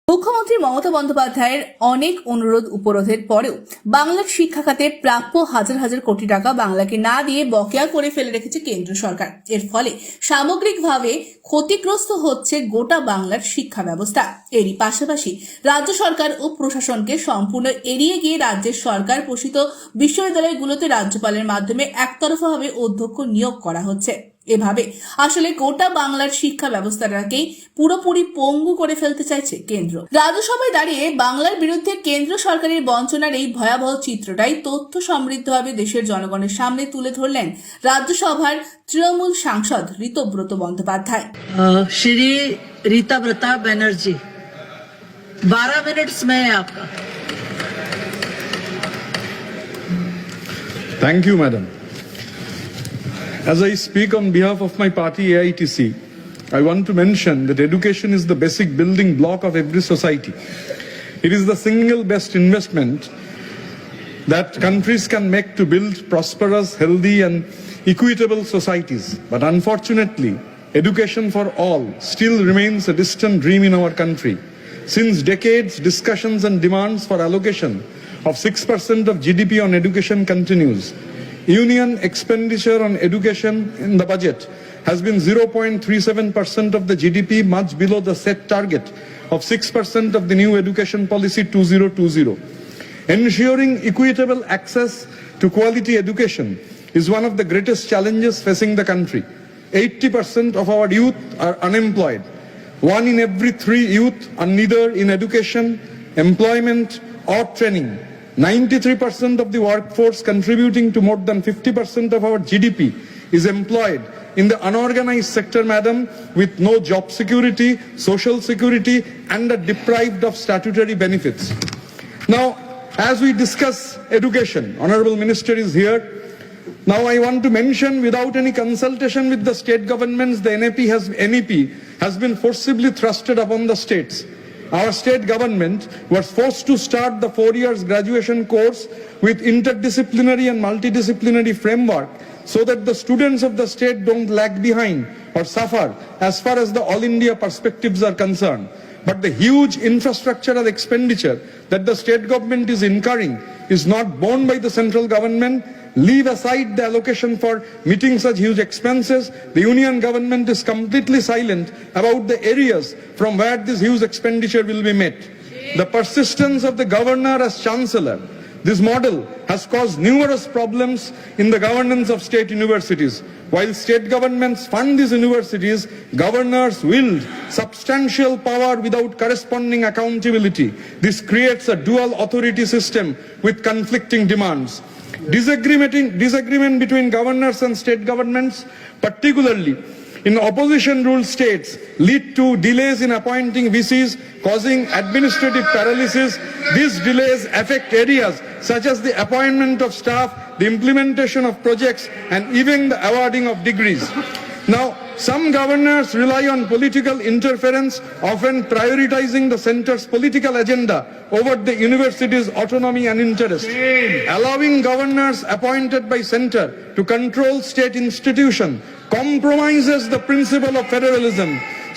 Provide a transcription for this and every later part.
মুখ্যমন্ত্রী মমতা বন্দ্যোপাধ্যায়ের অনেক অনুরোধ উপরোধের পরেও বাংলার শিক্ষা খাতে প্রাপ্য হাজার হাজার কোটি টাকা বাংলাকে না দিয়ে বকেয়া করে ফেলে রেখেছে কেন্দ্র সরকার। এর ফলে সামগ্রিকভাবে ক্ষতিগ্রস্ত হচ্ছে গোটা বাংলার শিক্ষা ব্যবস্থা। এরই পাশাপাশি রাজ্য সরকার ও প্রশাসনকে সম্পূর্ণ এড়িয়ে গিয়ে রাজ্যের সরকার পোষিত বিশ্ববিদ্যালয়গুলোতে রাজ্যপালের মাধ্যমে একতরফাভাবে অধ্যক্ষ নিয়োগ করা হচ্ছে। এভাবে আসলে গোটা বাংলার শিক্ষা ব্যবস্থাটাকেই পুরোপুরি পঙ্গু করে ফেলতে চাইছে কেন্দ্র। রাজ্যসভায় দাঁড়িয়ে বাংলার বিরুদ্ধে কেন্দ্র সরকারের বঞ্চনার এই ভয়াবহ চিত্রটাই তথ্য সমৃদ্ধভাবে দেশের জনগণের সামনে তুলে ধরলেন রাজ্যসভার তৃণমূল সাংসদ ঋতব্রত বন্দ্যোপাধ্যায়। श्री रीताव्रता बनर्जी 12 मिनट्स में आपका। Thank you, madam. As I speak on behalf of my party AITC, I want to mention that education is the basic building block of every society. It is the single best investment that countries can make to build prosperous, healthy and equitable societies. But unfortunately, education for all still remains a distant dream in our country. Since decades, discussions and demands for allocation of 6% of GDP on education continues. Union expenditure on education in the budget has been 0.37% of the GDP, much below the set target of 6% of the new education policy 2020. Ensuring equitable access to quality education is one of the greatest challenges facing the country. 80% of our youth are unemployed. 1 in every 3 youth are neither in education, employment or training. 93% of the workforce contributing to more than 50% of our GDP is employed in the unorganized sector, madam, with no job security, social security and are deprived of statutory benefits. Now, as we discuss education, Honorable Minister is here. Now I want to mention, without any consultation with the state governments, the NEP has been forcibly thrusted upon the states. Our state government was forced to start the 4 years graduation course with interdisciplinary and multidisciplinary framework so that the students of the state don't lag behind or suffer as far as the all India perspectives are concerned. But the huge infrastructural expenditure that the state government is incurring is not borne by the central government. Leave aside the allocation for meeting such huge expenses, the union government is completely silent about the areas from where this huge expenditure will be met. The persistence of the governor as chancellor, this model has caused numerous problems in the governance of state universities. While state governments fund these universities, governors wield substantial power without corresponding accountability. This creates a dual authority system with conflicting demands. Disagreement between governors and state governments, particularly in opposition ruled states, lead to delays in appointing VCs, causing administrative paralysis. These delays affect areas such as the appointment of staff, the implementation of projects and even the awarding of degrees. Now, some governors rely on political interference, often prioritizing the centre's political agenda over the university's autonomy and interest. Allowing governors appointed by centre to control state institutions compromises the principle of federalism.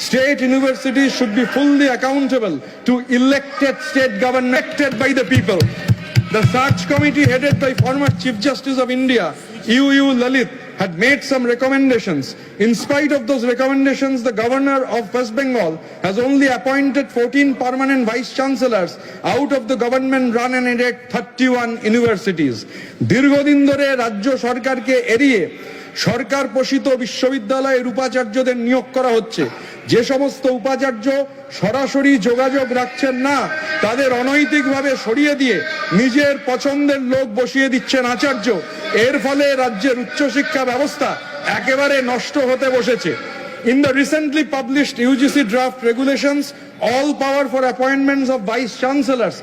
State universities should be fully accountable to elected state government elected by the people. The search committee headed by former Chief Justice of India, U. Lalit, had made some recommendations. In spite of those recommendations, the governor of West Bengal has only appointed 14 permanent vice chancellors out of the government run and aided 31 universities. দীর্ঘদিন ধরে রাজ্য সরকারকে এড়িয়ে সরকার পোষিত বিশ্ববিদ্যালয়ের উপাচার্যদের নিয়োগ করা হচ্ছে। যে সমস্ত উপাচার্য সরাসরি যোগাযোগ রাখছেন না, তাদের অনৈতিকভাবে সরিয়ে দিয়ে নিজের পছন্দের লোক বসিয়ে দিচ্ছেন আচার্য। এর ফলে রাজ্যের উচ্চশিক্ষা ব্যবস্থা একেবারে নষ্ট হতে বসেছে। In the recently published UGC draft regulations, all power for appointments of vice chancellors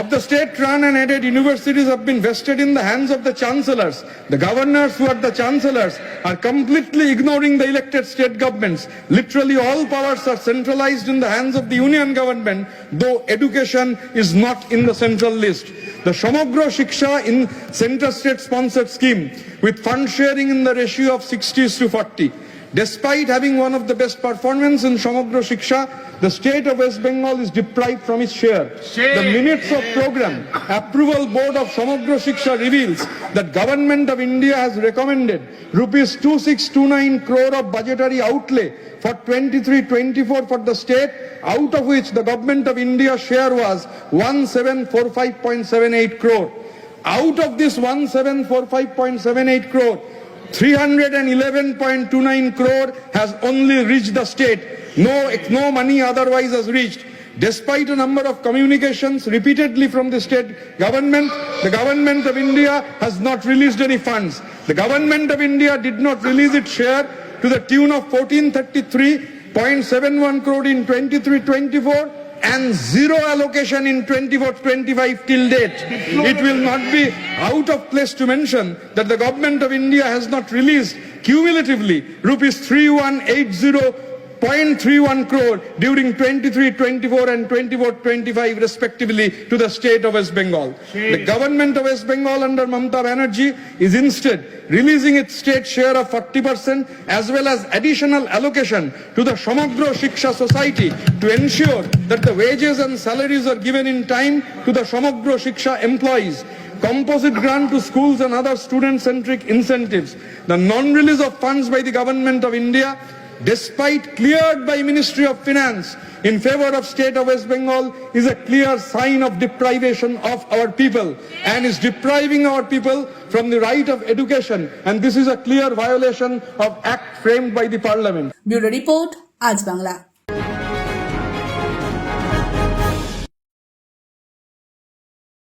of the state-run and aided universities have been vested in the hands of the chancellors. The governors who are the chancellors are completely ignoring the elected state governments. Literally all powers are centralized in the hands of the union government, though education is not in the central list. The Shamagro Shiksha in center state sponsored scheme with fund sharing in the ratio of 60:40 Despite having one of the best performance in Samagra Shiksha, the state of West Bengal is deprived from its share. The minutes of program approval board of Samagra Shiksha reveals that Government of India has recommended rupees 2629 crore of budgetary outlay for 23-24 for the state, out of which the Government of India's share was 1745.78 crore. Out of this 1745.78 crore, 311.29 crore has only reached the state. No money otherwise has reached. Despite a number of communications repeatedly from the state government, the Government of India has not released any funds. The Government of India did not release its share to the tune of 1433.71 crore in 23-24 and zero allocation in 24-25 till date. It will not be out of place to mention that the Government of India has not released cumulatively rupees 3180.31 crore during 23-24 and 24-25 respectively to the state of West Bengal. The Government of West Bengal under Mamata Banerjee is instead releasing its state share of 40% as well as additional allocation to the Samagra Shiksha Society to ensure that the wages and salaries are given in time to the Samagra Shiksha employees. Composite grant to schools and other student-centric incentives. The non-release of funds by the Government of India, despite cleared by Ministry of Finance in favor of state of West Bengal, is a clear sign of deprivation of our people and is depriving our people from the right of education, and this is a clear violation of act framed by the parliament. Bureau report, আজ বাংলা।